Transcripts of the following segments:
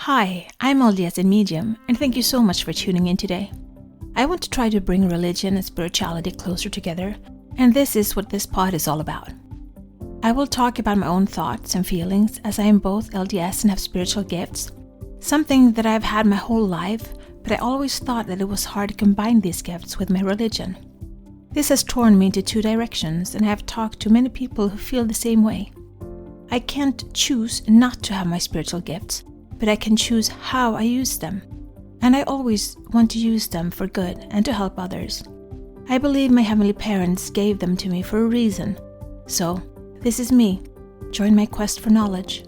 Hi, I'm LDS in Medium, and thank you so much for tuning in today. I want to try to bring religion and spirituality closer together, and this is what this pod is all about. I will talk about my own thoughts and feelings as I am both LDS and have spiritual gifts, something that I've had my whole life, but I always thought that it was hard to combine these gifts with my religion. This has torn me into two directions, and I have talked to many people who feel the same way. I can't choose not to have my spiritual gifts, but I can choose how I use them. And I always want to use them for good and to help others. I believe my heavenly parents gave them to me for a reason. So, this is me. Join my quest for knowledge.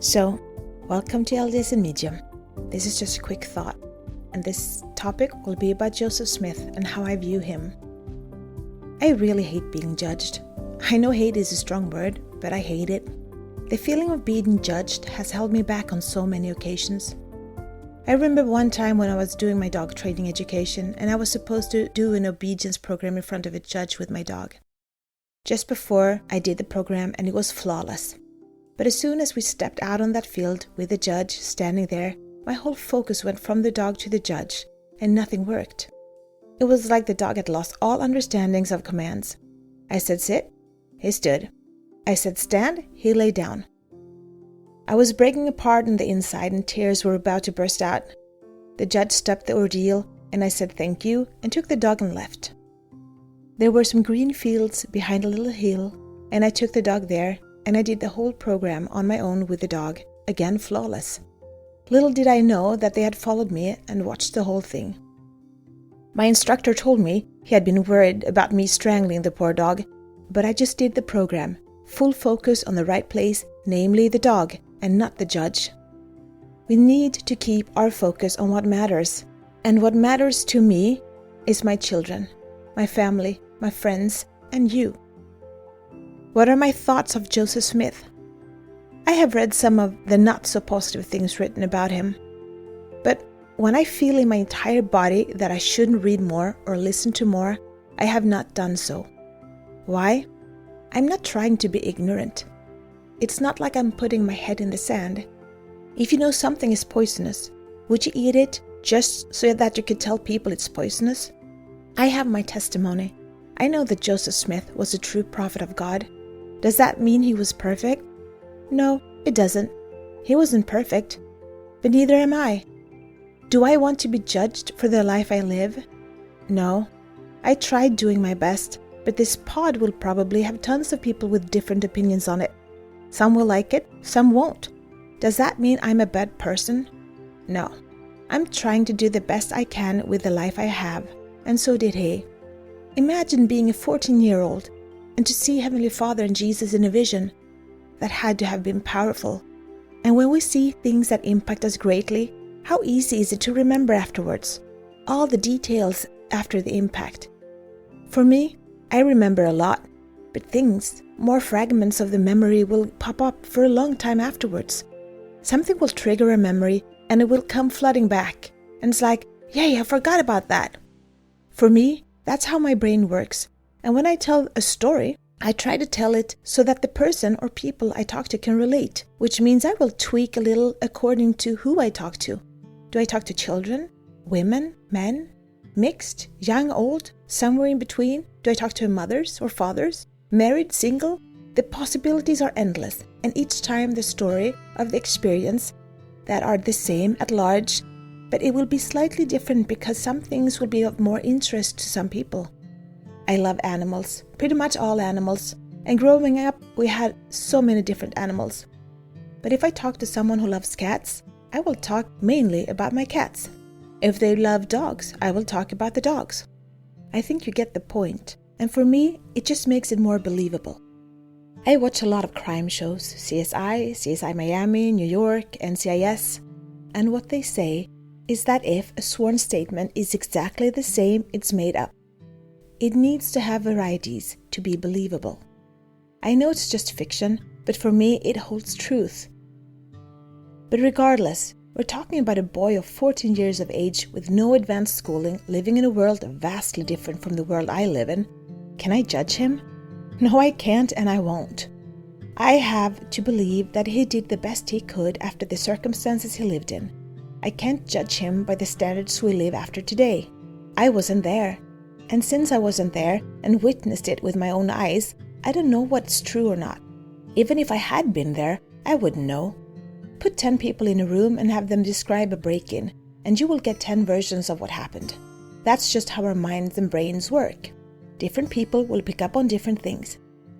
So, welcome to LDS in Medium. This is just a quick thought, and this topic will be about Joseph Smith and how I view him. I really hate being judged. I know hate is a strong word, but I hate it. The feeling of being judged has held me back on so many occasions. I remember one time when I was doing my dog training education and I was supposed to do an obedience program in front of a judge with my dog. Just before I did the program, and it was flawless. But as soon as we stepped out on that field with the judge standing there, my whole focus went from the dog to the judge, and nothing worked. It was like the dog had lost all understandings of commands. I said sit, he stood. I said stand, he lay down. I was breaking apart on the inside and tears were about to burst out. The judge stopped the ordeal and I said thank you and took the dog and left. There were some green fields behind a little hill and I took the dog there and I did the whole program on my own with the dog, again flawless. Little did I know that they had followed me and watched the whole thing. My instructor told me he had been worried about me strangling the poor dog, but I just did the program. Full focus on the right place, namely the dog, and not the judge. We need to keep our focus on what matters. And what matters to me is my children, my family, my friends, and you. What are my thoughts of Joseph Smith? I have read some of the not so positive things written about him. But when I feel in my entire body that I shouldn't read more or listen to more, I have not done so. Why? I'm not trying to be ignorant. It's not like I'm putting my head in the sand. If you know something is poisonous, would you eat it just so that you could tell people it's poisonous? I have my testimony. I know that Joseph Smith was a true prophet of God. Does that mean he was perfect? No, it doesn't. He wasn't perfect, but neither am I. Do I want to be judged for the life I live? No. I tried doing my best. But this pod will probably have tons of people with different opinions on it. Some will like it, some won't. Does that mean I'm a bad person? No. I'm trying to do the best I can with the life I have, and so did he. Imagine being a 14-year-old and to see Heavenly Father and Jesus in a vision. That had to have been powerful. And when we see things that impact us greatly, how easy is it to remember afterwards? All the details after the impact. For me, I remember a lot, but things, more fragments of the memory will pop up for a long time afterwards. Something will trigger a memory and it will come flooding back. And it's like, yay, I forgot about that. For me, that's how my brain works. And when I tell a story, I try to tell it so that the person or people I talk to can relate, which means I will tweak a little according to who I talk to. Do I talk to children, women, men? Mixed, young, old, somewhere in between? Do I talk to mothers or fathers? Married, single? The possibilities are endless, and each time the story of the experience that are the same at large, but it will be slightly different because some things will be of more interest to some people. I love animals, pretty much all animals, and growing up we had so many different animals. But if I talk to someone who loves cats, I will talk mainly about my cats. If they love dogs, I will talk about the dogs. I think you get the point, and for me, it just makes it more believable. I watch a lot of crime shows, CSI Miami, New York, NCIS, and what they say is that if a sworn statement is exactly the same, it's made up. It needs to have varieties to be believable. I know it's just fiction, but for me, it holds truth. But regardless, we're talking about a boy of 14 years of age with no advanced schooling, living in a world vastly different from the world I live in. Can I judge him? No, I can't and I won't. I have to believe that he did the best he could after the circumstances he lived in. I can't judge him by the standards we live after today. I wasn't there. And since I wasn't there and witnessed it with my own eyes, I don't know what's true or not. Even if I had been there, I wouldn't know. Put 10 people in a room and have them describe a break-in, and you will get 10 versions of what happened. That's just how our minds and brains work. Different people will pick up on different things.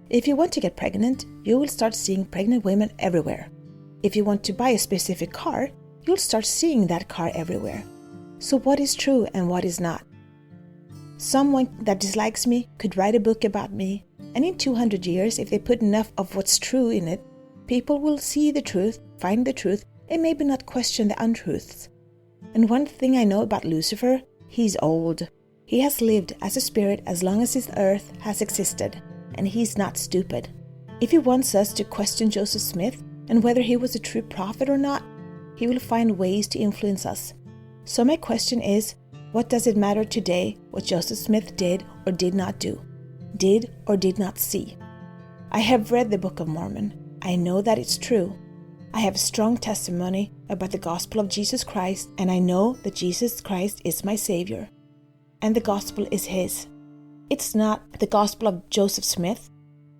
If you want to get pregnant, you will start seeing pregnant women everywhere. If you want to buy a specific car, you'll start seeing that car everywhere. So what is true and what is not? Someone that dislikes me could write a book about me, and in 200 years, if they put enough of what's true in it, people will see the truth, find the truth, and maybe not question the untruths. And one thing I know about Lucifer, he's old. He has lived as a spirit as long as this earth has existed, and he's not stupid. If he wants us to question Joseph Smith and whether he was a true prophet or not, he will find ways to influence us. So my question is, what does it matter today what Joseph Smith did or did not do, did or did not see? I have read the Book of Mormon. I know that it's true. I have strong testimony about the gospel of Jesus Christ, and I know that Jesus Christ is my Savior, and the gospel is His. It's not the gospel of Joseph Smith.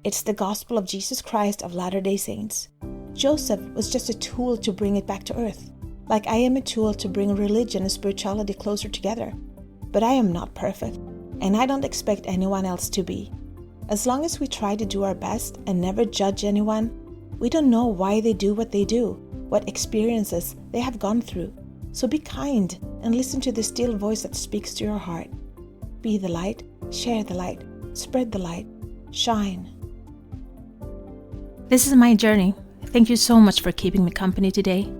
It's the gospel of Jesus Christ of Latter-day Saints. Joseph was just a tool to bring it back to earth, like I am a tool to bring religion and spirituality closer together. But I am not perfect, and I don't expect anyone else to be. As long as we try to do our best and never judge anyone, we don't know why they do what they do, what experiences they have gone through. So be kind and listen to the still voice that speaks to your heart. Be the light, share the light, spread the light, shine. This is my journey. Thank you so much for keeping me company today.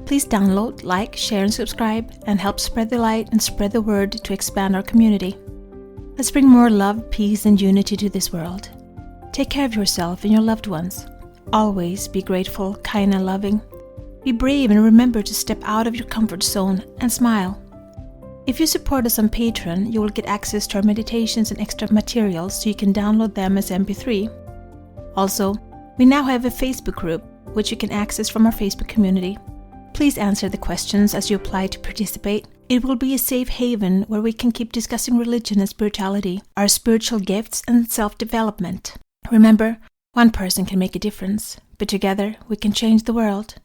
Please download, like, share, and subscribe, and help spread the light and spread the word to expand our community. Let's bring more love, peace, and unity to this world. Take care of yourself and your loved ones. Always be grateful, kind, and loving. Be brave and remember to step out of your comfort zone and smile. If you support us on Patreon, you will get access to our meditations and extra materials so you can download them as MP3. Also, we now have a Facebook group, which you can access from our Facebook community. Please answer the questions as you apply to participate. It will be a safe haven where we can keep discussing religion and spirituality, our spiritual gifts, and self-development. Remember, one person can make a difference, but together we can change the world.